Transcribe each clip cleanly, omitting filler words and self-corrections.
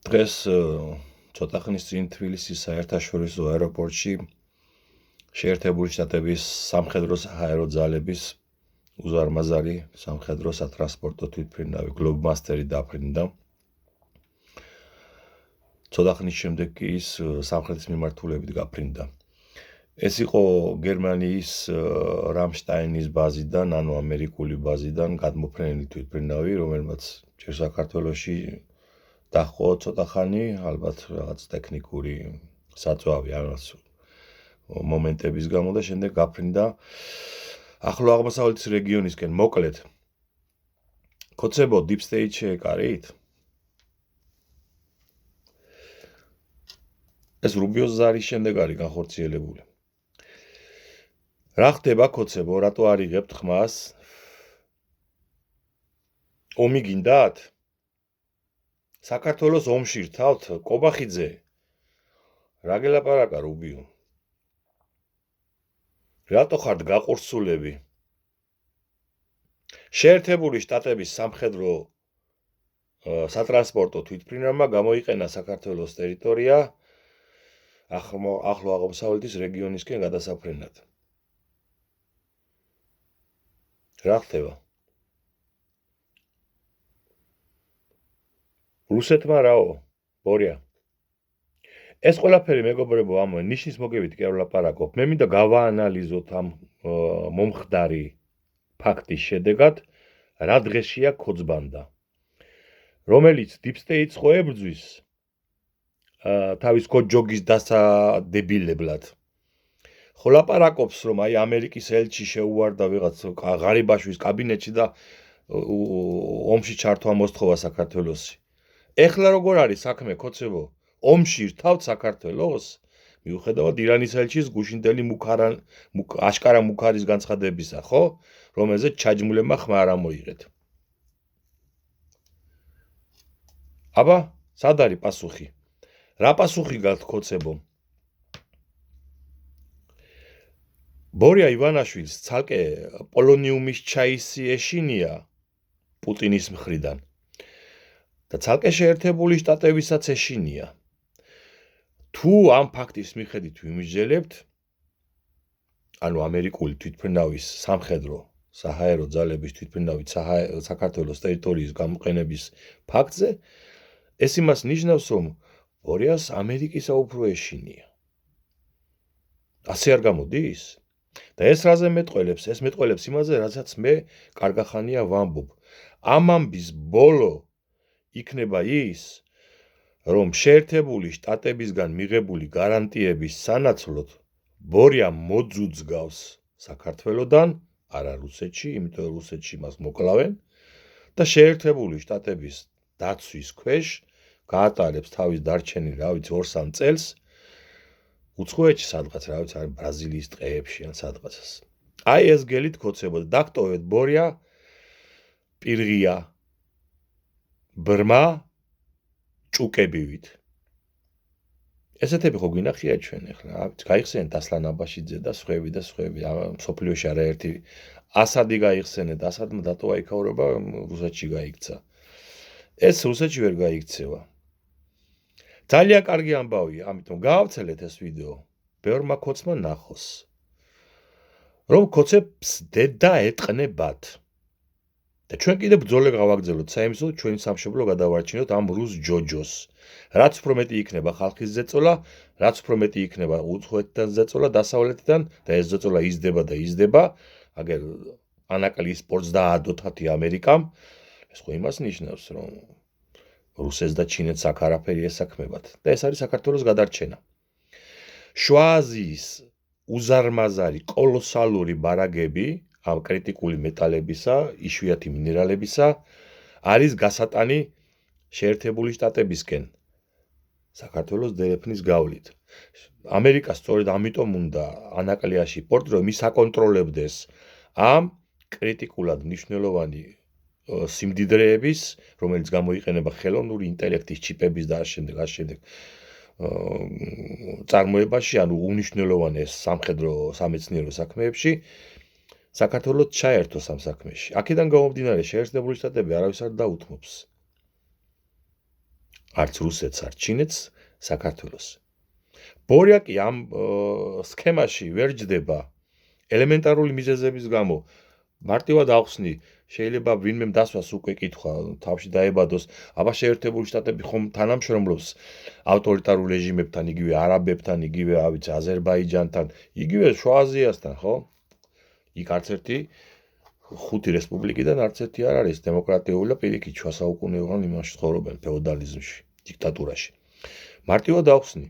დღეს ცოტა ხნის წინ თბილისის საერთაშორისო აეროპორტში შეერთებული შტატების სამხედრო საჰაერო ძალების უზარმაზარი სამხედრო სატრანსპორტო თვითმფრინავი გლობმასტერი დაფრინდა. ცოტა ხნის შემდეგ კი ის სამხრეთის მიმართულებით გაფრინდა. ეს იყო გერმანიის რამშტაინის ბაზიდან, ანუ ამერიკული ბაზიდან გადმოფრენილი თვითმფრინავი, რომელმაც ჯერ საქართველოში დაჰყო ცოტა ხანი, ალბათ რაღაც ტექნიკური საწვავი რაღაც მომენტების გამო და შემდეგ გაფრინდა ახლო აღმოსავლეთის რეგიონისკენ. მოკლედ, ქოცებო Deep State შეეკარით? ეს რუბიოს ზარის შემდეგ არის განხორციელებული. რა ხდება ქოცებო, რატო არ იღებთ ხმას? ომი გინდათ? საქართველოს ომში რთავთ, კობახიძე? რა გელაპარაკა რუბიო? რატო ხართ გაყურსულები? შეერთებული შტატების სამხედრო სატრანსპორტო თვითმფრინავმა გამოიყენა საქართველოს ტერიტორია ახლო აღმოსავლეთის რეგიონისკენ გადასაფრენად. რა ხდება? რუსეთმა რაო, ბორია. ეს ყველაფერი მეგობრებო, ამ ნიშნის მოგებით კი არ ვლაპარაკობ. მე მინდა გავაანალიზოთ ამ მომხდარი ფაქტის შედეგად, რა დღესია ქოძბანდა, რომელიც Deep State-ს ხო ებრძვის თავის კოჯოგის დასადებილებლად. ხო ლაპარაკობს, რომ აი ამერიკის ელჩი შეუვარდა ვიღაც ღარიბაშვილის კაბინეტში და ომში ჩართვა მოსთხოვა საქართველოსი. ეხლა როგორ არის საქმე, ქოცებო? ომში რთავთ საქართველოს? მიუხედავად ირანის ელჩის გუშინდელი აშკარა მუქარის განცხადებისა, ხო? რომელზეც ჩაჯმულებმა ხმა არ ამოიღეთ. აბა, სად არის პასუხი? რა პასუხი გაქვთ ქოცებო? ბორია ივანაშვილს ცალკე პოლონიუმის ჩაისი ეშინია პუტინის მხრიდან და ცალკე შეერთებული შტატებისაც ეშინია. თუ ამ ფაქტის მიხედვით ვიმსჯელებთ, ანუ ამერიკული თვითმფრინავის სამხედრო საჰაერო ძალების თვითმფრინავით საქართველოს ტერიტორიის გამოყენების ფაქტზე, ეს იმას ნიშნავს, რომ ბორიას ამერიკისა უფრო ეშინია. ასე არ გამოდის? და ეს რაზე მეტყველებს? ეს მეტყველებს იმაზე, რასაც მე კარგახანია ვამბობ. ამ ამბის ბოლო იქნება ის, რომ შეერთებული შტატებისგან მიღებული გარანტიების სანაცვლოდ ბორია მოძუძგავს საქართველოდან, არა რუსეთში, იმიტომ რომ რუსეთში მას მოკლავენ და შეერთებული შტატების დაცვის ქვეშ გაატარებს თავის დარჩენილ, 2-3 წელს უცხოეთში სადღაც, ბრაზილიის ტყეებში ან სადღაცას. აი ეს გელით ქოცებოდა, დაგტოვეთ ბორია პირღია ბრმა ჭუკებივით. ესეთები ხო გვინახია ჩვენ ახლა, გაიხსენეთ ასლან აბაშიძე და სხვები და სხვები, მსოფლიოში არაერთი ასადი გაიხსენეთ, ასადმა დატოვა იქაურობა, რუსეთში გაიქცა. ეს რუსეთში ვერ გაიქცევა. ძალიან კარგი ამბავია, ამიტომ გაავცელეთ ეს ვიდეო, ბევრმა ქოცმა ნახოს. რომ ქოცებს დედა ეტყნებათ. და ჩვენ კიდე ბრძოლა გავაგრძელოთ საიმისო, ჩვენი სამშობლო გადავარჩინოთ ამ რუს ჯოჯოს. რაც უფრო მეტი იქნება ხალხის ზეწოლა, რაც უფრო მეტი იქნება უცხოეთიდან ზეწოლა, დასავლეთიდან და ეს ზეწოლა იზრდება, აგერ ანაკლიის სპორტს დაადოთათი ამერიკამ, ეს ხო იმას ნიშნავს, რომ რუსეთს და ჩინეთს აქ არაფერი ესაქმებათ და ეს არის საქართველოს გადარჩენა. შუა აზიის უზარმაზარი კოლოსალური ბარაგები ამ კრიტიკული მეტალებისა, იშვიათი მინერალებისა არის გასატანი შეერთებული შტატებისკენ საქართველოს დერეფნის გავლით. ამერიკას სწორედ ამიტომ უნდა ანაკლიაში პორტი, რომ ის აკონტროლებდეს ამ კრიტიკულად მნიშვნელოვანი სიმდიდრეების, რომელიც გამოიყენება ხელოვნური ინტელექტის ჩიპების და შემდეგ წარმოებაში, ანუ უნიშნელოვან ეს სამხედრო სამეცნიერო საქმეებში, საქართველოს ჩაერთოს ამ საქმეში. აქედან გამომდინარე, შეერთებული შტატები არავის არ დაუთმობს. არც რუსეთს, არც ჩინეთს, საქართველოს. ბორია კი ამ სქემაში ვერ ჯდება ელემენტარული მიზეზების გამო. მარტივად ახსნი, შეიძლება ვინმე დასვას უკვე კითხვა, თავში დაებადოს, აბა შეერთებული შტატები ხომ თანამშრომლობს ავტორიტარულ რეჟიმებთან, იგივე არაბებთან, იგივე აზერბაიჯანთან, იგივე შუა აზიასთან, ხო? იქ არც ერთი ხუთი რესპუბლიკიდან არც ერთი არ არის დემოკრატიული და პირიქით შუა საუკუნეებიდან იმაში ცხოვრობენ ფეოდალიზმში, დიქტატურაში. მარტივად ახსნი,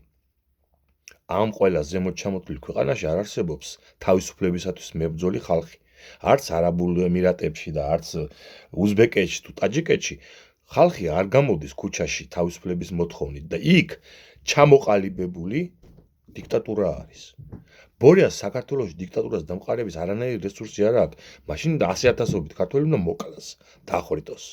ამ ყველა ზემოთ ჩამოთვლილ ქვეყანაში არ არსებობს თავისუფლებისათვის მებრძოლი ხალხი. არც არაბულ ემირატებში და არც უზბეკეთში თუ ტაჯიკეთში ხალხი არ გამოდის ქუჩაში თავისუფლების მოთხოვნით და იქ ჩამოყალიბებული დიქტატურა არის. ბორიას საქართველოში დიქტატურას დამყარების არანაირი რესურსი არ აქვს, მაშინ 100,000-ობით ქართველი უნდა მოკლას, დახვრიტოს.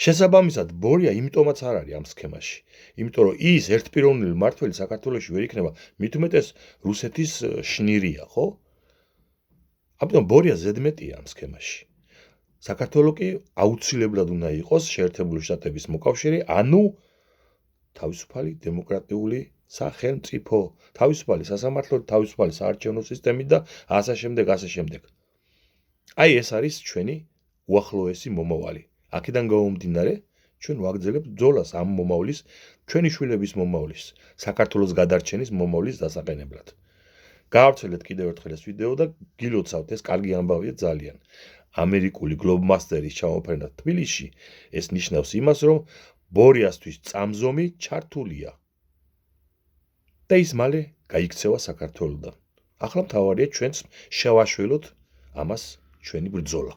შესაბამისად, ბორია იმიტომაც არ არის ამ სქემაში, იმიტომ რომ ის ერთპიროვნული მმართველი საქართველოში ვერ იქნება, მით უმეტეს რუსეთის შნირია, ხო? ამიტომ ბორია ზედმეტია ამ სქემაში. საქართველო კი აუცილებლად უნდა იყოს შეერთებული შტატების მოკავშირე, ანუ თავისუფალი დემოკრატიული სახელმწიფო, თავისუფალი სასამართლო, თავისუფალი საარჩევნო სისტემით და ასე შემდეგ. აი ეს არის ჩვენი უახლოესი მომავალი. აქედან გამომდინარე, ჩვენ ვაგრძელებთ ბრძოლას ამ მომავლის, ჩვენი შვილების მომავლის, საქართველოს გადარჩენის მომავლის დასაყენებლად. გავრცელეთ კიდევ ერთხელ ეს ვიდეო და გილოცავთ, ეს კარგი ამბავია ძალიან. ამერიკული გლობმასტერის ჩამოფრენა თბილისში ეს ნიშნავს იმას, რომ ბორიასთვის წამზომი ჩართულია. და ის მალე გაიქცევა საქართველოდან. ახლა მთავარია ჩვენც შევაშველოთ ამას ჩვენი ბრძოლა.